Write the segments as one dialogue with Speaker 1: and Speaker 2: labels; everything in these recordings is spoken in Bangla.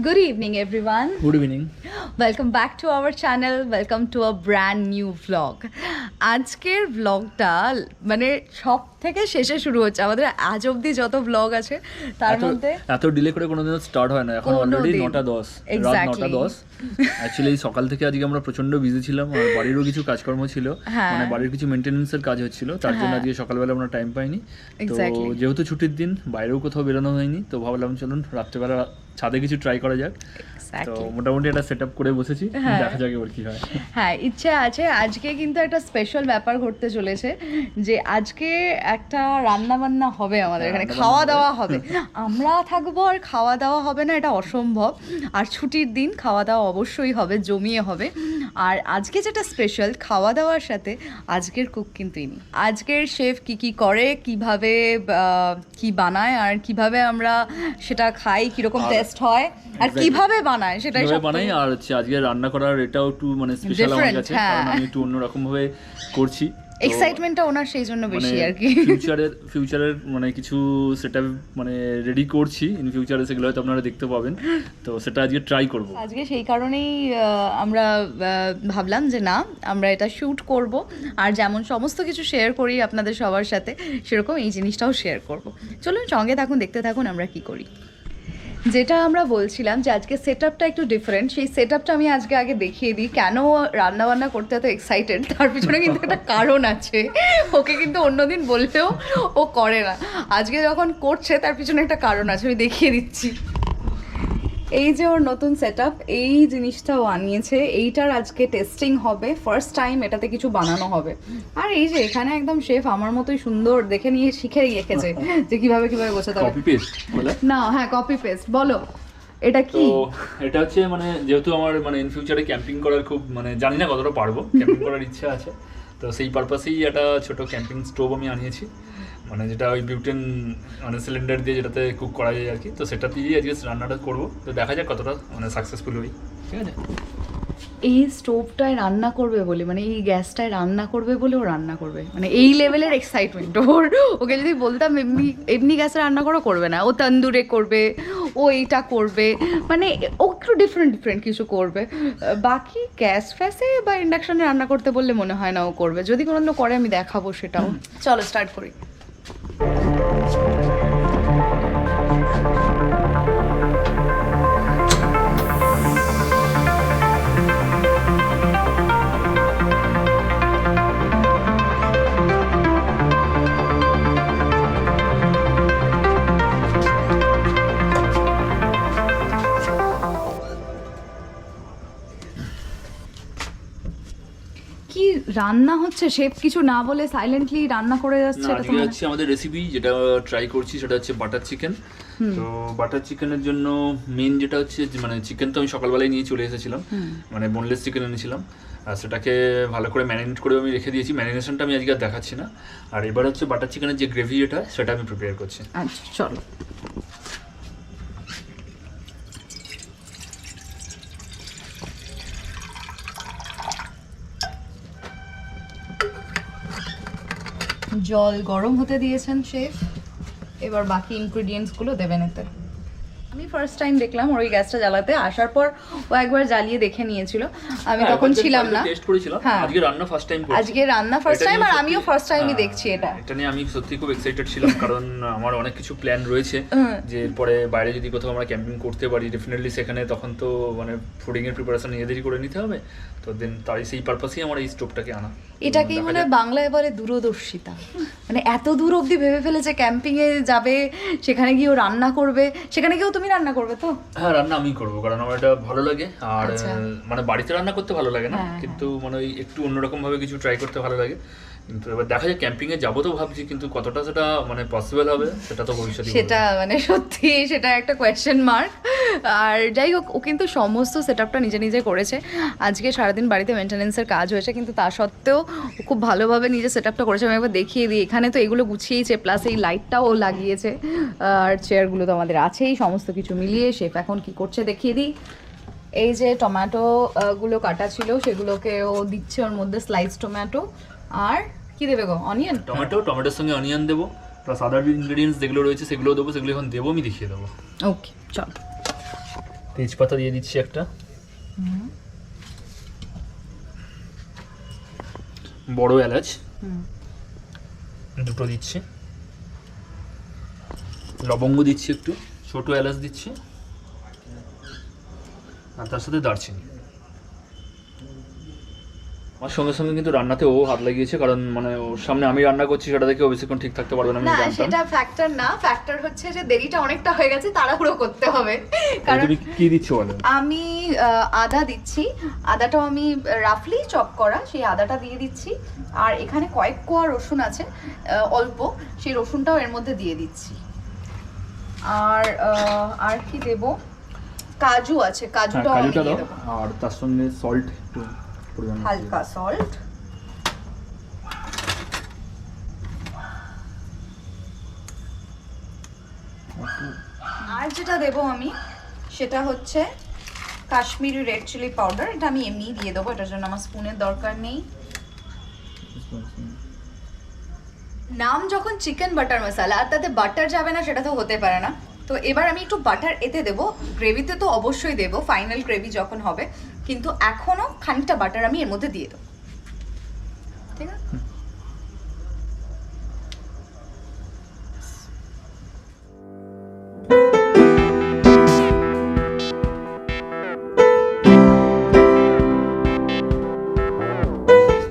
Speaker 1: Good evening, everyone.
Speaker 2: Good evening.
Speaker 1: Welcome back to our channel. Welcome to a brand new vlog. আজকের ব্লগটা মানে সব থেকে শেষে শুরু হচ্ছে। আমাদের আজ অবধি যত ব্লগ আছে তার মধ্যে
Speaker 2: এত ডিলে করে কোনোদিন স্টার্ট হয় না। এখন অলরেডি 9:10 রাত 9:10। অ্যাকচুয়ালি সকাল থেকে আজকে আমরা প্রচন্ড বিজি ছিলাম, আর বাড়িরও কিছু কাজকর্ম ছিল, মানে বাড়ির কিছু মেইনটেনেন্সের কাজ হচ্ছিল, তার জন্য আজকে সকালবেলা আমরা টাইম পাইনি। তো যেহেতু ছুটির দিন, বাইরেও কোথাও বেরোনো হয়নি, তো ভাবলাম চলুন রাত্রেবেলা ছাদে কিছু ট্রাই করা যাক। তো মোটামুটি একটা সেট আপ করে বসেছি, দেখা যাক এবার কি হয়।
Speaker 1: হ্যাঁ, ইচ্ছে আছে। আজকে কিন্তু একটা স্পেশাল ব্যাপার ঘটতে চলেছে, যে আজকে একটা রান্না বান্না হবে আমাদের এখানে, খাওয়া দাওয়া হবে। আমরা থাকবো আর খাওয়া দাওয়া হবে না, এটা অসম্ভব। আর ছুটির দিন খাওয়া দাওয়া অবশ্যই হবে, জমিয়ে হবে। আর আজকে যেটা স্পেশাল খাওয়া দাওয়ার সাথে আজকের কুক কিন্তু ইনি। আজকের শেফ কি করে, কিভাবে কি বানায়, আর কিভাবে আমরা সেটা খাই, কিরকম টেস্ট হয়, আর কিভাবে বানায় সেটাই সব
Speaker 2: বানাই। আর আজকে রান্না করার এটাও একটু মানে স্পেশাল আমার কাছে, কারণ আমি একটু অন্যরকম ভাবে করছি।
Speaker 1: এক্সাইটমেন্টটা ওনার সেই জন্য বেশি আর কি।
Speaker 2: ফিউচারের মানে কিছু সেটআপ মানে রেডি করছি, ইন ফিউচারে সেগুলো হয়তো আপনারা দেখতে পাবেন। তো সেটা আজকে ট্রাই করব।
Speaker 1: আজকে সেই কারণেই আমরা ভাবলাম যে না, আমরা এটা শ্যুট করব, আর যেমন সমস্ত কিছু শেয়ার করি আপনাদের সবার সাথে, সেরকম এই জিনিসটাও শেয়ার করব। চলুন সঙ্গে থাকুন, দেখতে থাকুন আমরা কি করি। যেটা আমরা বলছিলাম যে আজকে সেটআপটা একটু ডিফারেন্ট, সেই সেটআপটা আমি আগে দেখিয়ে দিই। কেন রান্না বান্না করতে এত এক্সাইটেড, তার পিছনে কিন্তু একটা কারণ আছে। ওকে কিন্তু অন্যদিন বললেও ও করে না, আজকে যখন করছে তার পিছনে একটা কারণ আছে, আমি দেখিয়ে দিচ্ছি। এই যে ওর নতুন সেটআপ, এই জিনিসটা ও আনিয়েছে, এইটার আজকে টেস্টিং হবে, ফার্স্ট টাইম এটাতে কিছু বানানো হবে। আর এই যে এখানে একদম শেফ আমার মতোই সুন্দর দেখে নিয়ে শিখে রেখেছে যে কিভাবে বোঝাতে হবে।
Speaker 2: কপি পেস্ট বলে
Speaker 1: না, হ্যাঁ কপি পেস্ট। বলো এটা কি?
Speaker 2: তো এটা হচ্ছে মানে যেহেতু আমার মানে ইন ফিউচারে ক্যাম্পিং করার খুব মানে জানি না কতটা পারবো, ক্যাম্পিং করার ইচ্ছা আছে, তো সেই পারপাসেই একটা ছোট ক্যাম্পিং স্টোভ আমি আনিয়েছি, মানে যেটা ওই বিউটেন মানে সিলিন্ডার দিয়ে যেটাতে কুক করা যায় আর কি। তো সেটা দিয়েই আজকে রান্নাটা করবো, তো দেখা যাক কতটা মানে সাকসেসফুল হই। ঠিক আছে,
Speaker 1: এই স্টোভটায় রান্না করবে বলে, মানে এই গ্যাসটায় রান্না করবে বলে ও রান্না করবে, মানে এই লেভেলের এক্সাইটমেন্ট ওর। ওকে যদি বলতাম এমনি গ্যাসে রান্না করবে না, ও তন্দুরে করবে, ও এইটা করবে, মানে ও একটু ডিফারেন্ট কিছু করবে। বাকি গ্যাস ফ্যাসে বা ইন্ডাকশনে রান্না করতে বললে মনে হয় না ও করবে। যদি কোনো করে আমি দেখাবো সেটাও। চলো স্টার্ট করি। কি রান্না হচ্ছে? শেফ কিছু না বলে সাইলেন্টলি রান্না করে যাচ্ছে।
Speaker 2: এটা আজকে হচ্ছে আমাদের রেসিপি যেটা ট্রাই করছি, সেটা হচ্ছে বাটার চিকেন। তো বাটার চিকেনের জন্য মেন যেটা হচ্ছে মানে চিকেন তো আমি সকালবেলায় নিয়ে চলে এসেছিলাম, মানে বোনলেস চিকেন এনেছিলাম, আর সেটাকে ভালো করে ম্যারিনেট করে আমি রেখে দিয়েছি। ম্যারিনেশনটা আমি আজকে আর দেখাচ্ছি না। আর এবার হচ্ছে বাটার চিকেনের যে গ্রেভি যেটা, সেটা আমি প্রিপেয়ার করছি।
Speaker 1: আচ্ছা চলো। জল গরম হতে দিয়েছেন শেফ, এবার বাকি ইনগ্রেডিয়েন্টসগুলো দেবেন এতে। আমি ফার্স্ট টাইম দেখলাম ওর ওই গ্যাসটা জ্বালাতে। আসার পর ও একবার জ্বালিয়ে দেখে নিয়েছিল, আমি তখন ছিলাম না।
Speaker 2: টেস্ট করেছিলাম। আজকে রান্না ফার্স্ট টাইম করছি।
Speaker 1: আজকে রান্না ফার্স্ট টাইম, আর আমিও ফার্স্ট টাইমই দেখছি এটা।
Speaker 2: এটা নিয়ে আমি সত্যি খুব এক্সাইটেড ছিলাম, কারণ আমার অনেক কিছু প্ল্যান রয়েছে যে এরপরে বাইরে যদি কোথাও আমরা ক্যাম্পিং করতে পারি ডেফিনেটলি, সেখানে তখন তো মানে ফুডিং এর প্রিপারেশন নিজেদেরই করে নিতে হবে। তো দেন তাই সেই পারপাসেই আমার এই স্টোভটাকে আনা।
Speaker 1: এটাকেই মানে বাংলায় বলে দূরদর্শিতা, মানে এত দূর অবধি ভেবে ফেলেছে ক্যাম্পিং এ যাবে, সেখানে গিয়েও রান্না করবে। সেখানে গিয়েও তুমি রান্না করবে তো?
Speaker 2: হ্যাঁ, রান্না আমি করবো, কারণ আমার এটা ভালো লাগে। আর মানে বাড়িতে রান্না করতে ভালো লাগে না, কিন্তু মানে ওই একটু অন্যরকম ভাবে কিছু ট্রাই করতে ভালো লাগে। কিন্তু এবার দেখা যায় ক্যাম্পিং এ যাবো তো ভাবছি, কিন্তু কতটা সেটা মানে পসিবল হবে সেটা তো ভবিষ্যতে,
Speaker 1: সেটা মানে সত্যি সেটা একটা কোয়েশ্চেন মার্ক। আর যাই হোক, ও কিন্তু সমস্ত সেটআপটা নিজে করেছে। আজকে সারাদিন বাড়িতে মেনটেনেন্সের কাজ হয়েছে, কিন্তু তা সত্ত্বেও ও খুব ভালোভাবে নিজে সেটআপটা করেছে। আমি একবার দেখিয়ে দিই। এখানে তো এগুলো গুছিয়েছে, প্লাস এই লাইটটাও লাগিয়েছে, আর চেয়ারগুলো তো আমাদের আছেই। সমস্ত কিছু মিলিয়ে শেফ এখন কি করছে দেখিয়ে দিই। এই যে টমেটো গুলো কাটা ছিল, সেগুলোকে ও দিচ্ছে ওর মধ্যে, স্লাইস টমেটো। আর কি দেবে গো? অনিয়ন।
Speaker 2: টমেটোর সঙ্গে অনিয়ন দেবো, প্লাস আদার ইনগ্রেডিয়েন্টস যেগুলো রয়েছে সেগুলো দেবো, সেগুলো এখন দেবো, আমি দেখিয়ে দেবো।
Speaker 1: ওকে চলো।
Speaker 2: তেজপাতা দিয়ে দিচ্ছি একটা, বড় এলাচ দুটো দিচ্ছি, লবঙ্গ দিচ্ছি একটু, ছোট এলাচ দিচ্ছি, আর তার সাথে দারচিনি। আমার সঙ্গে সঙ্গে কিন্তু রান্নাতে ও হাত লাগিয়েছে, কারণ মানে ওর সামনে আমি রান্না করছি সেটা দেখে ও বেশিক্ষণ ঠিক থাকতে পারবে না, আমি
Speaker 1: না
Speaker 2: জানতাম।
Speaker 1: সেটা ফ্যাক্টর না, ফ্যাক্টর হচ্ছে যে দেরিটা অনেকটা হয়ে গেছে, তাড়াহুড়ো করতে হবে। কারণ
Speaker 2: তুমি কি দিচ্ছ বলো?
Speaker 1: আমি আদা দিচ্ছি, আদাটাও আমি রাফলি চপ করা, সেই আদাটা দিয়ে দিচ্ছি। আর এখানে কয়েক কোয়া রসুন আছে অল্প, সেই রসুনটাও এর মধ্যে দিয়ে দিচ্ছি। আর কি দেব, কাজু আছে, কাজুটাও আমি দিয়ে দেবো,
Speaker 2: আর তার সঙ্গে সল্ট একটু পরিমাণ মতো
Speaker 1: হালকা সল্ট। আর যেটা দেবো আমি সেটা হচ্ছে কাশ্মীরি রেড চিলি পাউডার, এটা আমি এমনিই দিয়ে দেবো, এটার জন্য আমার স্পুনের দরকার নেই। নাম যখন চিকেন বাটার মশলা, আর তাতে বাটার যাবে না সেটা তো হতে পারে না। তো এবার আমি একটু বাটার এতে দেবো, গ্রেভিতে তো অবশ্যই দেবো ফাইনাল গ্রেভি যখন হবে, কিন্তু এখনও খানিকটা বাটার আমি এর মধ্যে দিয়ে দেবো, ঠিক আছে?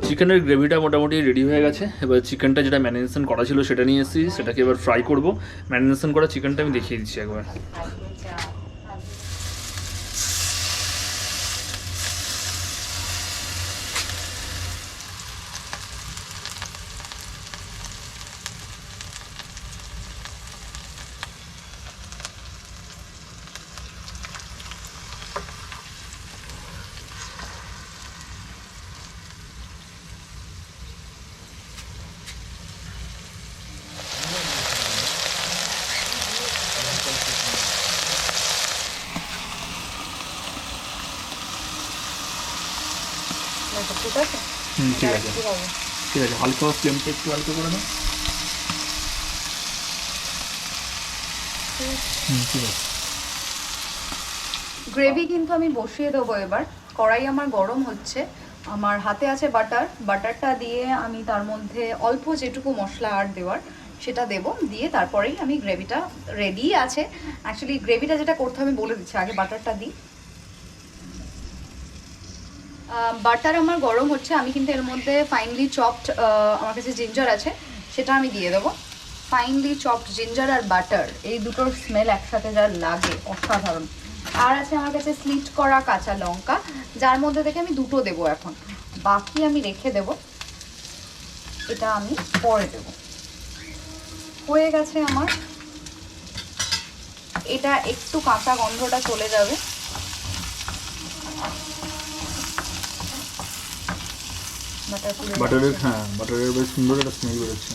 Speaker 2: চিকেনের গ্রেভিটা মোটামুটি রেডি হয়ে গেছে। এবার চিকেনটা যেটা ম্যারিনেশন করা ছিল সেটা নিয়ে এসেছি, সেটাকে এবার ফ্রাই করব। ম্যারিনেশন করা চিকেনটা আমি দেখিয়ে দিচ্ছি একবার।
Speaker 1: ঠিক আছে,
Speaker 2: ঠিক আছে, ঠিক আছে, হালকা ফ্লেমটা একটু হালকা করে দাও। ঠিক আছে।
Speaker 1: গ্রেভি কিন্তু আমি বসিয়ে দেবো এবার। কড়াই আমার গরম হচ্ছে, আমার হাতে আছে বাটার, বাটারটা দিয়ে আমি তার মধ্যে অল্প যেটুকু মশলা আর দেওয়ার সেটা দেব, দিয়ে তারপরেই আমি গ্রেভিটা রেডি আছে। অ্যাকচুয়ালি গ্রেভিটা যেটা করতে হবে বলে দিচ্ছি, আগে বাটারটা দিই। বাটার আমার গরম হচ্ছে, আমি কিন্তু এর মধ্যে ফাইনলি চপড আমার কাছে জিঞ্জার আছে, সেটা আমি দিয়ে দেবো। ফাইনলি চপড জিঞ্জার আর বাটার, এই দুটোর স্মেল একসাথে যা লাগে অসাধারণ। আর আছে আমার কাছে স্লিট করা কাঁচা লঙ্কা, যার মধ্যে থেকে আমি দুটো দেবো এখন, বাকি আমি রেখে দেব, এটা আমি পরে দেব। হয়ে গেছে আমার, এটা একটু কাঁচা গন্ধটা চলে যাবে।
Speaker 2: বাটারের, হ্যাঁ বাটারের বেশ সুন্দর একটা স্মেল বেরোচ্ছে।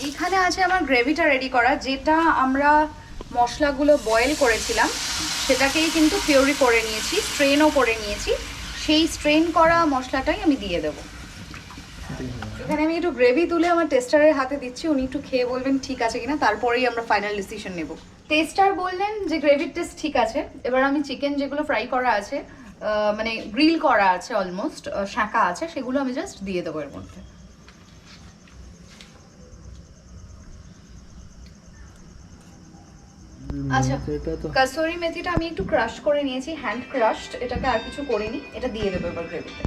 Speaker 1: এখানে আছে আমার গ্রেভিটা রেডি করা, যেটা আমরা মশলাগুলো বয়েল করেছিলাম সেটাকেই কিন্তু পিউরি করে নিয়েছি, স্ট্রেনও করে নিয়েছি। সেই স্ট্রেন করা মশলাটাই আমি দিয়ে দেবো এখানে। আমি একটু গ্রেভি তুলে আমার টেস্টারের হাতে দিচ্ছি, উনি একটু খেয়ে বলবেন ঠিক আছে কিনা, তারপরেই আমরা ফাইনাল ডিসিশন নেব। টেস্টার বললেন যে গ্রেভির টেস্ট ঠিক আছে। এবার আমি চিকেন যেগুলো ফ্রাই করা আছে, মানে গ্রিল করা আছে, অলমোস্ট শাঁকা আছে, সেগুলো আমি জাস্ট দিয়ে দেবো এর মধ্যে। আচ্ছা, কাসুরি মেথিটা আমি একটু ক্রাশ করে নিয়েছি, হ্যান্ড ক্রাশড, এটাকে আর কিছু করিনি, এটা দিয়ে দেবো এবার গ্রেভিতে।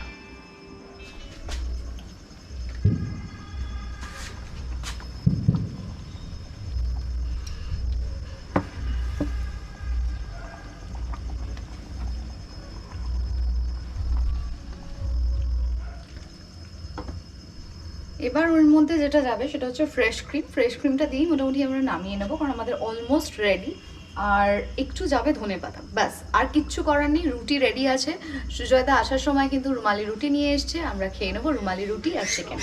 Speaker 1: এবার ওর মধ্যে যেটা যাবে সেটা হচ্ছে ফ্রেশ ক্রিম। ফ্রেশ ক্রিমটা দিয়েই মোটামুটি আমরা নামিয়ে নেবো, কারণ আমাদের অলমোস্ট রেডি। আর একটু যাবে ধনেপাতা, ব্যাস, আর কিচ্ছু করার নেই। রুটি রেডি আছে, সুজয়দা আসার সময় কিন্তু রুমালি রুটি নিয়ে এসছে, আমরা খেয়ে নেবো রুমালি রুটি আর চিকেন।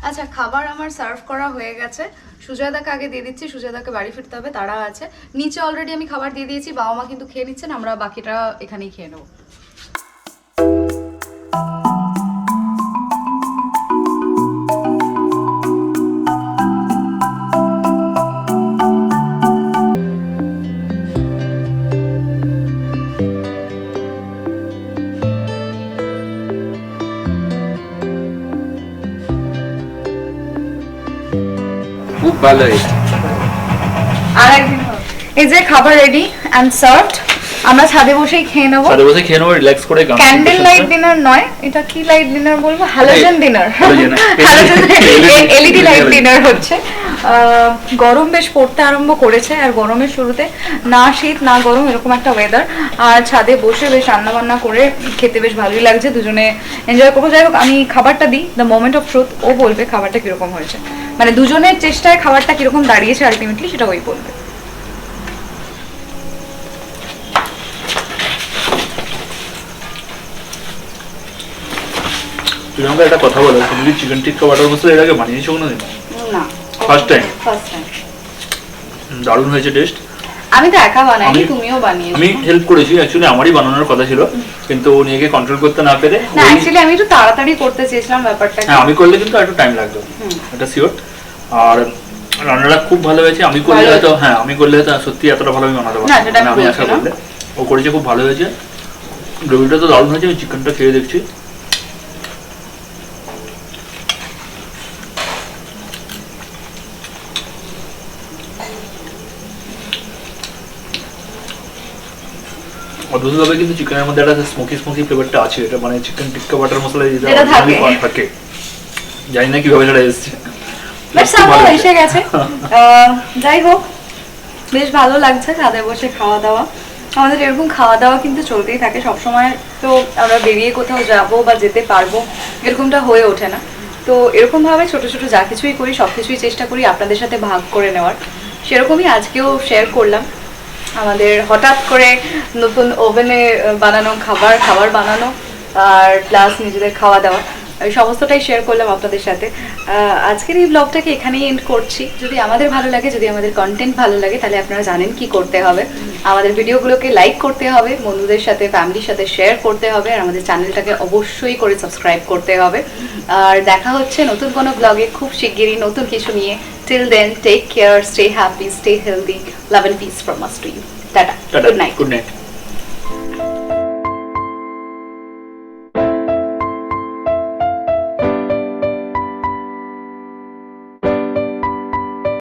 Speaker 1: আচ্ছা, খাবার আমার সার্ভ করা হয়ে গেছে। সুজয়দাকে আগে দিয়ে দিচ্ছি, সুজয়দাকে বাড়ি ফিরতে হবে, তারা আছে নিচে অলরেডি। আমি খাবার দিয়ে দিয়েছি, বাবা মা কিন্তু খেয়ে নিচ্ছেন, আমরা বাকিটা এখানেই খেয়ে নেবো।
Speaker 2: খুব ভালো হয়েছে।
Speaker 1: আর একদিন এই যে খাবার রেডি এন্ড সার্ভড, আমরা ছাদে বসেই খেয়ে নেবো।
Speaker 2: ছাদে বসে খেয়ে নেবো, রিল্যাক্স করে।
Speaker 1: ক্যান্ডেল লাইট ডিনার নয়, এটা কি লাইট ডিনার বলবো, halogen dinner, LED light dinner হচ্ছে। গরম বেশ পড়তে আরম্ভ করেছে, আর গরমের শুরুতে না শীত না গরম এরকম একটা ওয়েদার, আর ছাদে বসে বেশ রান্না বান্না করে খেতে বেশ ভালোই লাগছে, দুজনে এনজয় করবো। যাই হোক, আমি খাবারটা দিই, দ্য মোমেন্ট অফ ট্রুথ ও বলবে খাবারটা কিরকম হয়েছে, মানে দুজনের চেষ্টায় খাবারটা কিরকম দাঁড়িয়েছে আলটিমেটলি সেটা ওই বলবে।
Speaker 2: তুমি আমাকে একটা কথা বলো, তুমি চিকেন টিক্কা বাটার মশলা এর আগে বানিয়েছো কোনোদিন?
Speaker 1: না,
Speaker 2: ফার্স্ট টাইম।
Speaker 1: First time.
Speaker 2: দারুণ হয়েছে টেস্ট।
Speaker 1: আমি তো একা বানাইনি, তুমিও বানিয়েছো।
Speaker 2: আমি হেল্প করেছি, অ্যাকচুয়ালি আমারই বানানোর কথা ছিল, কিন্তু ও নিজেকে কন্ট্রোল করতে না পেরে।
Speaker 1: না, অ্যাকচুয়ালি আমি একটু তাড়াতাড়ি করতে চেয়েছিলাম ব্যাপারটা।
Speaker 2: হ্যাঁ, আমি করলে কিন্তু একটু টাইম লাগতো, এটা শিওর। আর রান্নাটা খুব ভালো হয়েছে। আমি করলে হয়তো, হ্যাঁ আমি করলে হয়তো সত্যি এতটা ভালো আমি বানাতে পারতাম না, আমি আশা করলে। ও করেছে, খুব ভালো হয়েছে। গ্রেভিটা তো দারুণ হয়েছে। আমি চিকেনটা খেয়ে দেখছি। অদ্ভুতভাবে কিন্তু চিকেনের মধ্যে একটা স্মোকি ফ্লেভারটা আছে, এটা মানে চিকেন টিক্কা বাটার মশলা যেটা থাকে, জানি না কিভাবে সেটা এসেছে,
Speaker 1: বাট সামহাও এসে গেছে। যাই হোক, বেশ ভালো লাগছে ছাদে বসে খাওয়া দাওয়া। আমাদের এরকম খাওয়া দাওয়া কিন্তু চলতেই থাকে সবসময়। তো আমরা বেরিয়ে কোথাও যাব বা যেতে পারবো এরকমটা হয়ে ওঠে না। তো এরকমভাবে ছোট ছোট যা কিছুই করি সব কিছুই চেষ্টা করি আপনাদের সাথে ভাগ করে নেওয়ার। সেরকমই আজকেও শেয়ার করলাম আমাদের হঠাৎ করে নতুন ওভেনে বানানো খাবার বানানো, আর প্লাস নিজেদের খাওয়া দাওয়া, এই সমস্তটাই শেয়ার করলাম আপনাদের সাথে। আজকের এই ব্লগটাকে এখানেই এন্ড করছি। যদি আমাদের ভালো লাগে, যদি আমাদের কন্টেন্ট ভালো লাগে, তাহলে আপনারা জানেন কি করতে হবে। আমাদের ভিডিওগুলোকে লাইক করতে হবে, বন্ধুদের সাথে ফ্যামিলির সাথে শেয়ার করতে হবে, আর আমাদের চ্যানেলটাকে অবশ্যই করে সাবস্ক্রাইব করতে হবে। আর দেখা হচ্ছে নতুন কোনো ব্লগে খুব শিগগিরই নতুন কিছু নিয়ে। Till then, take care, stay happy, stay healthy, love and peace from us to you. Tata, good night.